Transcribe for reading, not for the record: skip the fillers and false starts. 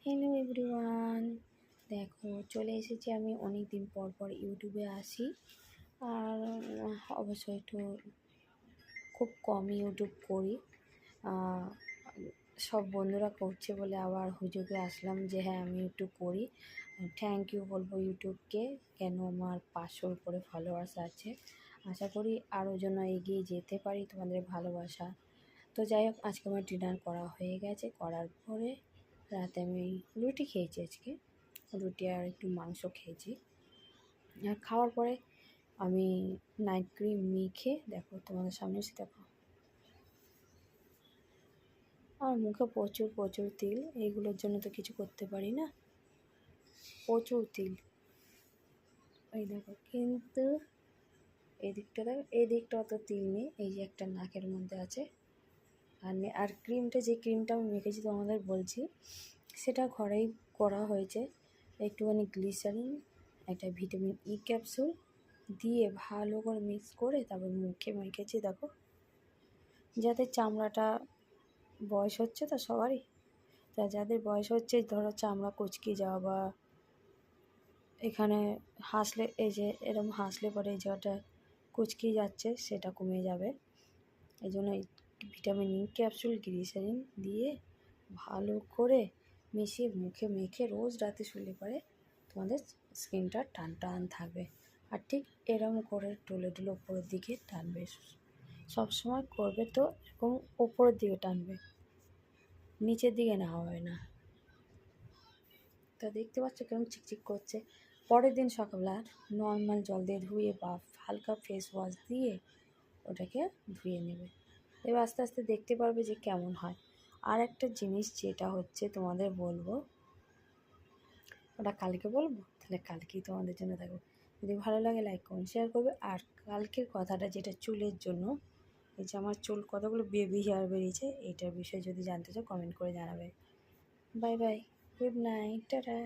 Hello everyone, দেখো চলে এসেছি আমি অনেক দিন পর পর ইউটিউবে আসি। আর অবশ্যই একটু খুব কম ইউটিউব করি। আহ, সব বন্ধুরা করছে বলে আবার হুজুগে আসলাম যে হ্যাঁ আমি ইউটিউব করি। থ্যাংক ইউ বলবো ইউটিউবকে, কেন আমার 500-র উপরে ফলোয়ার্স আছে। আশা করি আরও যেন এগিয়ে যেতে পারি তোমাদের ভালোবাসা। তো যাই হোক, আজকে আমার ডিনার করা হয়ে গেছে। করার পরে রাতে আমি রুটি খেয়েছি আজকে, রুটি আর একটু মাংস খেয়েছি। আর খাওয়ার পরে আমি নাইট ক্রিম মেখে দেখো তোমাদের সামনে এসে দেখো আমার মুখে প্রচুর প্রচুর তিল। এইগুলোর জন্য তো কিছু করতে পারি না, প্রচুর তিল। এই দেখো, কিন্তু এদিকটা দেখো, এদিকটা অত তিল নেই, এই যে একটা নাকের মধ্যে আছে। আর ক্রিমটা, যে ক্রিমটা আমি মেখেছি তোমাদের বলছি, সেটা ঘরেই করা হয়েছে। একটুখানি গ্লিসারিন, একটা ভিটামিন ই ক্যাপসুল দিয়ে ভালো করে মিক্স করে তারপর মুখে মেখেছি দেখো, যাতে চামড়াটা, বয়স হচ্ছে তো সবারই, তা যাদের বয়স হচ্ছে, ধরো চামড়া কুচকে যাওয়া বা এখানে হাসলে, এই যে এরকম হাসলে পরে এই জায়গাটা কুচকে যাচ্ছে, সেটা কমে যাবে। এই জন্য ভিটামিন ই ক্যাপসুল গ্লিসারিন দিয়ে ভালো করে মিশিয়ে মুখে মেখে রোজ রাতে শুলে পরে তোমাদের স্কিনটা টান টান থাকবে। আর ঠিক এরকম করে টলে টলে ওপরের দিকে টানবে, সবসময় করবে তো এরকম ওপরের দিকে টানবে, নিচের দিকে না হবে না। তা দেখতে পাচ্ছ কেমন চিকচিক করছে। পরের দিন সকালবেলা নর্মাল জল দিয়ে ধুয়ে বা হালকা ফেস ওয়াশ দিয়ে ওটাকে ধুয়ে নেবে। এবার আস্তে আস্তে দেখতে পারবে যে কেমন হয়। আর একটা জিনিস যেটা হচ্ছে তোমাদের বলবো, ওটা কালকে বলবো, তাহলে কালকেই তোমাদের জন্য থাকবো। যদি ভালো লাগে লাইক কমেন্ট শেয়ার করবে। আর কালকের কথাটা যেটা চুলের জন্য, এই যে আমার চুল কতগুলো বেবি হেয়ার বেরিয়েছে, এইটার বিষয়ে যদি জানতে চাও কমেন্ট করে জানাবে। Bye bye, good night, tata.